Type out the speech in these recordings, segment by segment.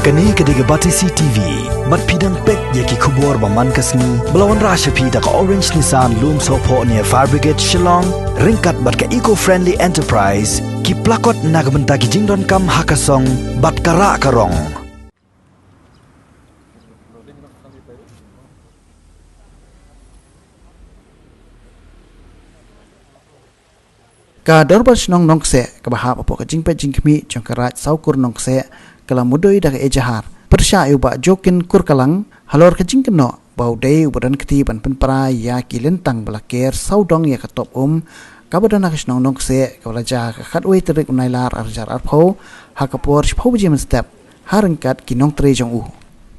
Kani kediga Batisi TV, mat pidang pek yaki kubur baman kasni, belawan rasha pida ka Orange Nissan Loom Sopo near Fire Brigade Shillong, ringkat bat ka eco-friendly enterprise, ki plakot nagbenta ki jingdon kam hakasong, bat kara karong. Ka dorbas nong nongse ka bahap apo ka jingpe jingkmi jong karat saukur nongse kala mudoi daga ejahar persya uba jokin kurkalang halor ka jingkeno bau dei ubadan ketiban penpara ya kilentang balaker saudong ya katop kabadan nakis nong nongse ka balaja ka khatwei terik unailar arjar arpho hakapor shpho jim step harengkat kinong tre jong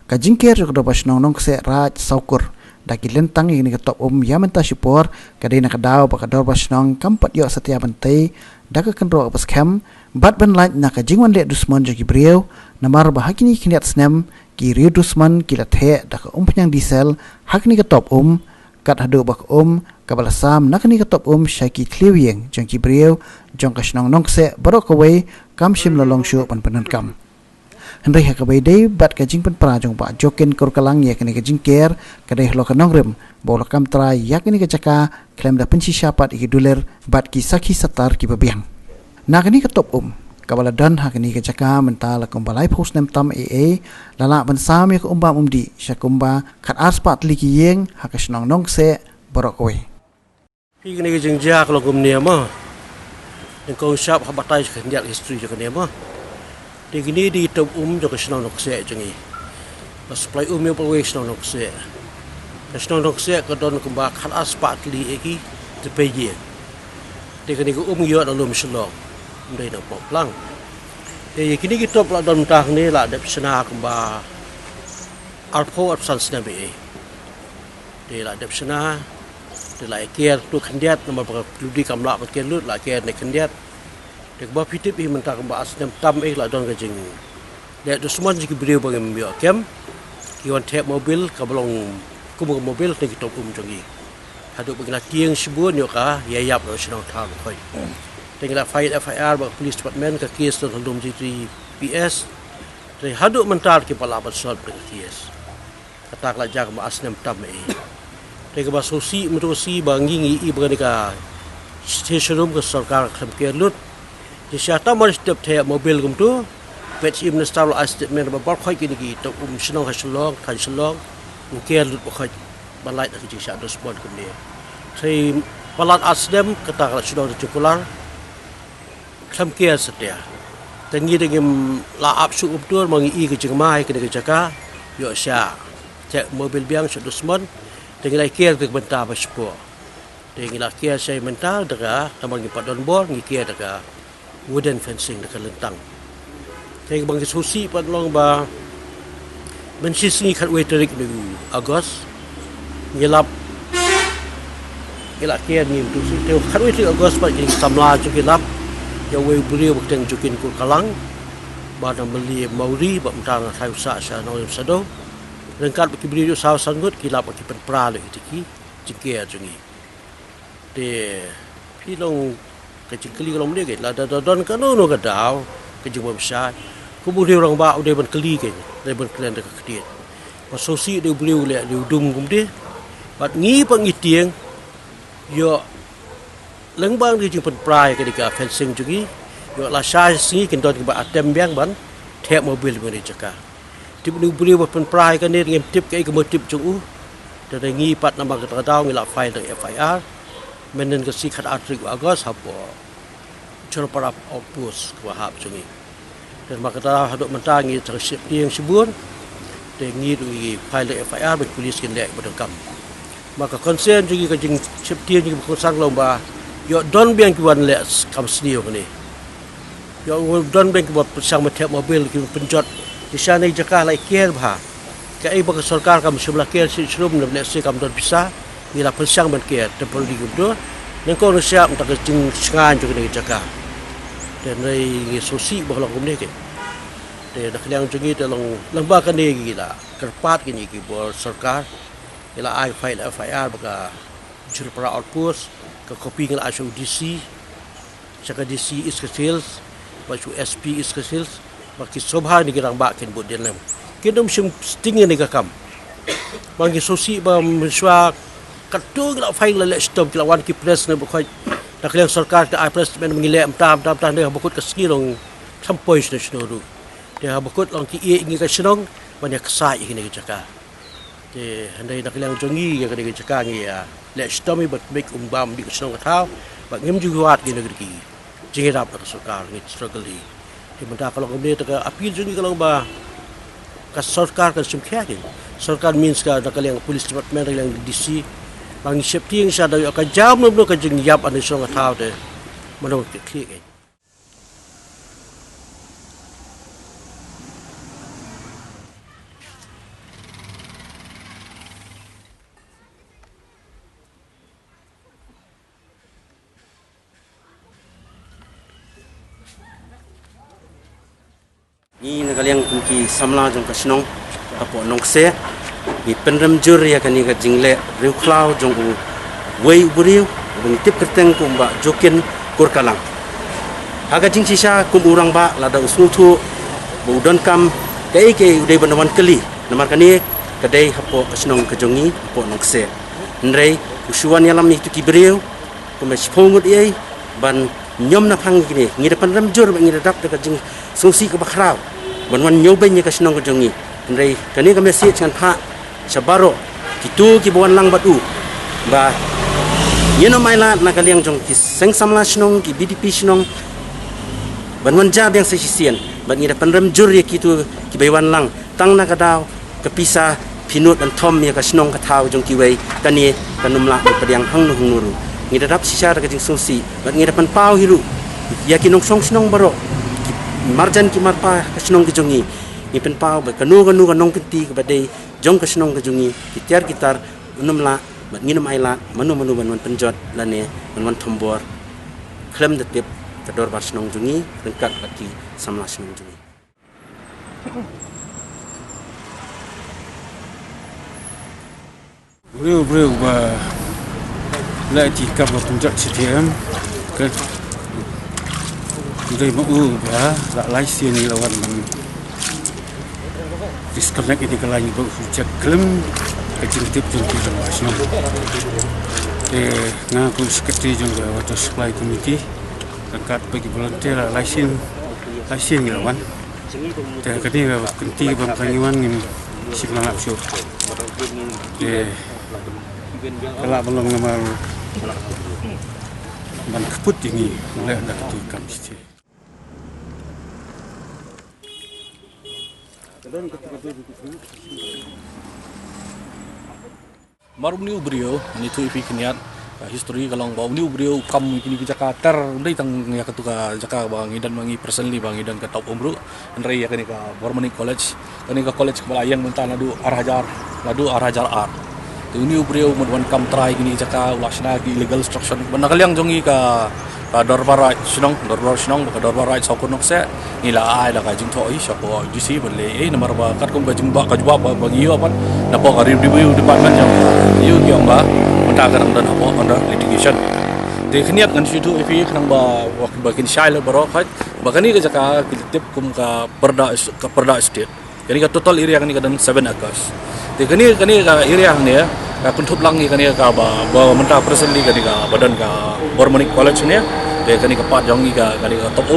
ka jingker ka dorbas nong nongse raj saukur daki lentang ini ketop ya menta syupor kadai nak daw baka dorbas nong kampat yo setia bentai daka kenro apas kem bat ben laj nak jingwan le dusman jagi brieu namar bahakini kiniat snem ki riu dusman kila the daka penyang diesel hakni ketop kat hadu bak kabalasam nakni ketop syaki kliwieng jangki brieu jong kasnong nongse barok away kam shim lolong syu pan kam Henry hakabai day bat kajing pen prajong pak jokin kurkalang ya kini kajing ker kadai lo kanong rem bola kam try ya kini kacaka klaim da penci syapat iki duler bat ki saki satar ki babiang nak ni ketop kabala dan hakini kacaka mental kumbalai post nem tam lala ban sami ko umdi syakumba kat aspat liki yeng hakasnong nong se borok we pi kini kajing jak lo kumnia ma engkau syap habatai kendiak history jo kenia ma di gini di top jo kesnong nokse jengi supply yo pawe kesnong nokse ke don kumba khat aspat li eki de peje di gini ko yo dalam selong ndai na poplang di gini ki top la don tah ni la de sena kumba alpho absan sena be di la de sena di la kier tu kendiat nomor ludi kamla ke lut la kier ne kendiat dek ba pitip i mentak ba asnem tam la don ka jing dek du semua jiki beriu bagi mbio kem kiwan tep mobil ka belong kumu mobil te kitop jongi hadu bagi la tieng sibun yo ka yayap lo sinong thang khoi tengila fight FIR ba police department ka case to handum GT PS te hadu mentar ki pala ba sol PS katak la jag ba asnem tam te ba sosi merosi bangingi i bagi ka station room ka sarkar kham ke lut di syata maris tep the mobil gum tu pet im na star statement ba bar khoi kini ki to sinong haslong kan selong ukian lut khoi balai tak ji sya dos bon kum ni sei palat asdem kata kala sudah cukular kham kia setia tengi dengan la ap su uptur mangi i ke jengmai ke jaka yo sya cek mobil biang dos mon tengi lai kia ke benta ba spo tengi la kia sei mental daga tamangi padon bor ngi kia daga wooden fencing dekat lentang. Saya bangkit susi pada long ba mensisni kat waiterik di Agos ngelap kian ni tu si teu kat waiterik Agos pada kini samla gelap ya we beliau berteng jukin kur kalang bana beli mauri ba mentang sai usa sa no sado lengkap bagi beliau saw sanggut kilap bagi penpra le tiki jike jungi de pilong kecil keli kalau dia lah don kanu no gadau kejung besar kemudian orang ba udah ban keli ke dari ban kelen dekat kedit pasosi dia beliau le dia dum kemudian bat ngi pangitieng yo lengbang dia jumpa prai ketika fencing jungi yo la sai singi ken don ba atem biang ban tep mobil ban jaka tip dia beliau ban prai kan dia ngem tip ke tip jungu dari ngi pat nama gadau ngi la file dengan FIR menen ke sikat atrik Agos hapo cara para outpost wahab jungi dan makata hadok mentangi tersip yang sibun dengi dui pilot FIR be polis kendek bedengkam maka concern jungi ke jing sipti jungi kusang lomba yo don biang kiwan le kam sdio ni yo don biang kiwan pesang metep mobil ki penjot di sana jaka lai kier bha kai bak sarkar kam sebelah kier sirum ne se kam don bisa nila pesang ban kier tepol di gudo nang ko siap tak jing sengan juga ni jaka dan dari sosi bahla kumne ke de dak liang jungi dalam lembaga ni gila kerpat kini ki bor sarkar ila ai file FIR baka jur para outpost ke kopi ngala DC saka DC is ke sales baju SP is ke sales bagi sobha ni kirang ba kin bud den lam kidom sim sting ni ka kam bagi sosi ba menswa katung la fai la stop la wan ki press ne bukai nak liang sarkar ke press men mengilek tam dia bakut ke ski long sampoi national ru dia bakut long ki ingi ka senong banyak kesai ini jaka de handai nak liang jongi ka de jaka ngi ya le stop mi but make bam bi senong ka thau ba ngem ju wat ki negeri ki jingirap ka sarkar ngi struggle di mentah kalau kemudian tak api jongi kalau ba ka sarkar ka sumkhakin sarkar means ka nak liang police department liang DC bang safety yang sada akan jam no ka jing yap an song thau de mano klik ai ni nakaliang kumki samla jong kasnong apo nongse ni penrem jur ya kani ka jingle riu klau jong u wei buriu bung tip kerteng kumba jokin kurkalang haga jing sisa kum urang ba lada usultu budon kam kai udai banawan keli namar kani kadai apo kasnong kajongi apo nongse nrei usuan yalam ni tu ki beriu kumes pongut ei ban nyom na phang gini ngi depan ramjur ngi dak ka jing sungsi ka bakrau ban nyobai ni kasnong kajongi nrei kani ka mesi chan pha sabaro kitu ki buan lang batu ba yeno maila nakaliang jong ki seng samla snong ki BDP snong ban jab yang sesisian ban ngi depan ramjur ya kitu ki baywan lang tang na kadau kepisa pinut dan tom ya kasnong ka thau jong ki wei kani kanumla padiang hang nu nuru ngi dadap sisa ka jing sungsi ban ngi depan pau hiru ya ki nong song snong baro marjan ki marpa kasnong ki jongi ngi pen pau ba kanu kanong kenti ka badai jong kasnong ka jongi kitiar gitar unumla ban ngi maila manu ban penjot lane ban thombor klem de tip kador ba snong jongi rengkat laki samla snong jongi Beliau lagi kapal puncak CTM ke dari mau tak lagi ni lawan disconnect ini kalau ni puncak klaim kejintip jengki masih ngaku sekretari juga water supply committee dekat bagi volunteer lagi ni lawan dan ketika kenti bangkaniwan ni siapa nak show kalau belum ngamal ban kaput ini mulai ada ketukan sih. Marum ni ubrio ni tu ipi kiniat history kalau bau ni ubrio kam kini ke Jakarta ndai tang ya ketuka Jakarta bangi dan bangi personally bangi dan ke top umru ndai ya kini ke Bormani College kini ke college kebalayang mentah nadu arhajar art ini ubrio modwan kam try gini jaka ulasna di illegal structure banakaliang jongi ka dorbar sinong ka dorbar right sokon nokse nila ai la ka jing thoi sako GC bele nomor ba kat kum bajing ba ka jawab bagi yo pan napo ka review department jong yu kyong ba mata karang dan apa under litigation de khniat kan situ ifi khnang ba bakin shail baro khat bakani ka jaka tip kum ka perda state kani ka total area kani ka dan 7 acres de kani ka area ni kuntup lang ni kani ka ba mentah presently kani ka badan ka Bormani College ni de kani ka part jong ka kani ka top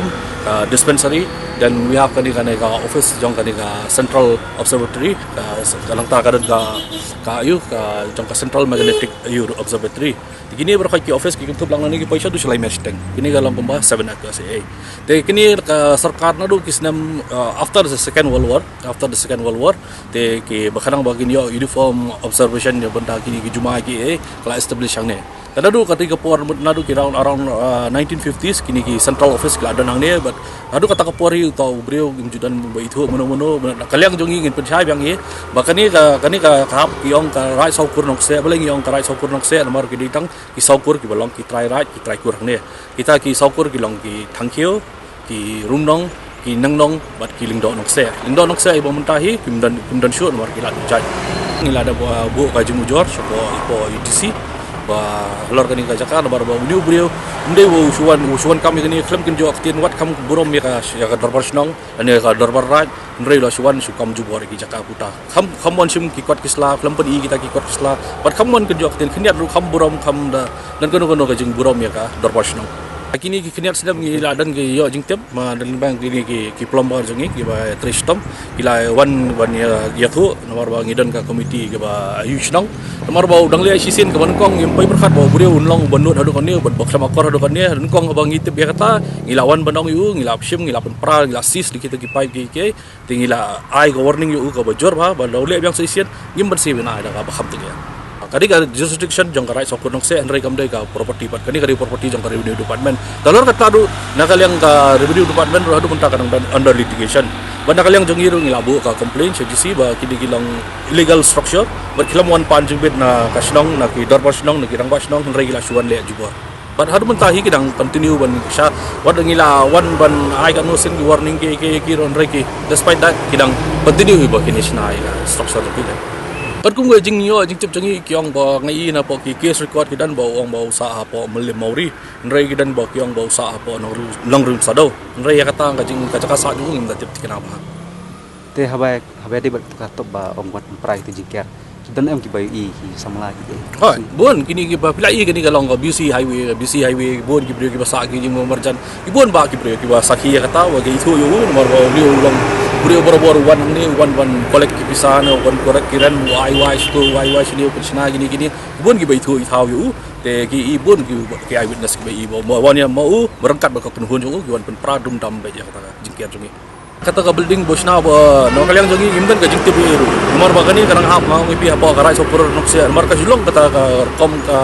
ka dispensary dan we have kani ka office jong kani ka central observatory ka lang ta ka jong ka central magnetic observatory gini berkai ki office ki kuntup lang ni ki paisa du selai mesteng kini ka lang pembah 7 acres de kini ka sarkar na du kisnam after the second world war de ki bakhanang bagin yo uniform observation yo benda kini ki juma ki kala establish ang ne kadadu ketika por nadu ki around 1950s kini ki central office kala danang ne but adu kata kapori tau brio gimjudan itu mono kaliang jongi ngin penchai yang ye bakani ka hap ki ong ka right saukur nok se boleh ngi ong ka right saukur nok se nomor ki ditang ki saukur ki balong ki try right ki try kurang ne kita ki saukur ki long ki thangkyo ki rumnong ki nangnong bat ki lingdo nok se ibo mentahi kimdan shoot nomor ki la jai ngila ada bu ka jumujor soko ipo UTC ba halor kani ka Jakarta bar ba uni brio umdai wo usuan kami kani klem kin jo aktin wat kam burom ya ka darbar snong ane ka darbar raj nrei la suan su kam jubor ki Jakarta puta kam mon sim ki kot kisla klem pen i kita ki kot kisla bat kam mon kin jo aktin khniat ru kam burom kam da dan kono ka jing burom ya ka darbar snong kini ki khniat sedam ngi la dan ki yo jing tep ma dan bang ki plombar jongi ki ba tristom ila wan ya thu nomor ba ngidan ka komiti ki ba yusnong nomor ba udang le sisin ka ban kong yem pai berkat ba buriu unlong banut hadu kan ni ban bak sama kor hadu kan ni dan kong ba ngitip ya kata ngilawan banong yu ngilap sim ngilap pra ngilap sis di kita ki pai ki ke tingila ai ka warning yu ka ba jor ba dau le yang sisian ngim ban si bina ada ka ba kham tu ya kadi ka jurisdiction jong karai sok nong se andrai kam dai ka property pat kani kari property jong ka revenue department talor kata du nakal yang ka revenue department adu punta kan under litigation banda kal yang jong iru ngilabu ka complain CGC ba kidi gilang illegal structure berkilam wan pan jing bed na kasnong na ki darbar snong na ki rangba snong andrai gila suan le jubor but hadu mentahi kidang continue ban sha wad ngila wan ban ai ka no sen warning ki ron reki despite that kidang continue ba kini snai structure tu Pat kung jing yo jing tip jangi kyong ba ngai na po ki case record kidan ba ong ba usaha po melim mauri nrai kidan ba kyong ba usaha po long rum sado nrai kata ka jing ka jaka sa ju ngim da tip tikana ba te habai di ka top ba ong wat prai ti jingker dan em ki bai i ki samla ki de ha bon kini ki ba pilai kini ka long BC highway bon ki brio ki ba sa ki jing marjan ki bon ba ki brio ki ba sakhi kata wa ge itu yo nomor ba liu long brio bor wan ni wan kolek ki pisana wan korek kiran wai sini persina gini bon ki bai thu i thau yu te ki i bon ki ai witness ki bai i bo wan ya mau berangkat ba ka kunhun ju ki wan pen pradum dam ba ja kata jingker jungi kata ka building bosna ba no kalyang jungi imdan ka jingte biru nomor ba kani karang hap mau ngi pi apa karai sopur nokse nomor ka julong kata ka kom ka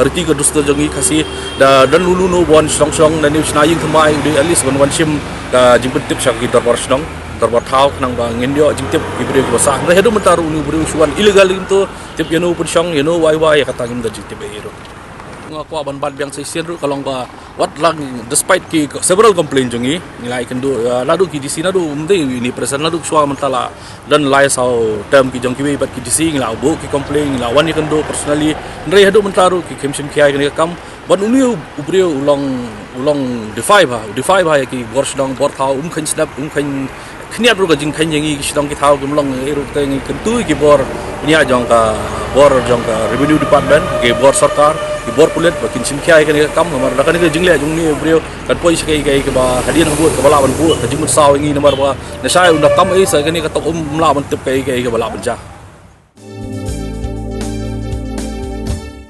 arti ka dusta jungi kasi dan lulu no bon song dan ni snaying kemai di at least wan sim ka jingpet tip sak ki darbar snong darbar thau nang ba ngendio jingtip gibre ko sa re hedu mentaru ni buru suan illegal into tip yeno pun song yeno wai kata ngim da jingtip ero ngako ban biang sesien ru kalong ba wat lang despite ki several complaint jongi nilai kendo ladu ki di sina du umde ni present ladu suwa mentala dan lai sau term ki jongki we bat ki di sing la bo ki complain la wan kendo personally ndre hedu mentaru ki kemsim ki ai ni kam ban uni ubre ulong defy ba ki gors dong bor thau khan snap khan khniat ru ga jing khan yangi ki sidong ki thau ki mlong eru te ngi kentu ki bor nia jong ka revenue department ke bor sarkar ki bor pulet bakin simkhia kan kam nomor da kan ke jingle jung ni brio kan poi skai ke ba hadian hubut ke bala ban bu ka jing saw ngi nomor ba na sai unda kam ai sa kan ka top la ban tip ke bala ban ja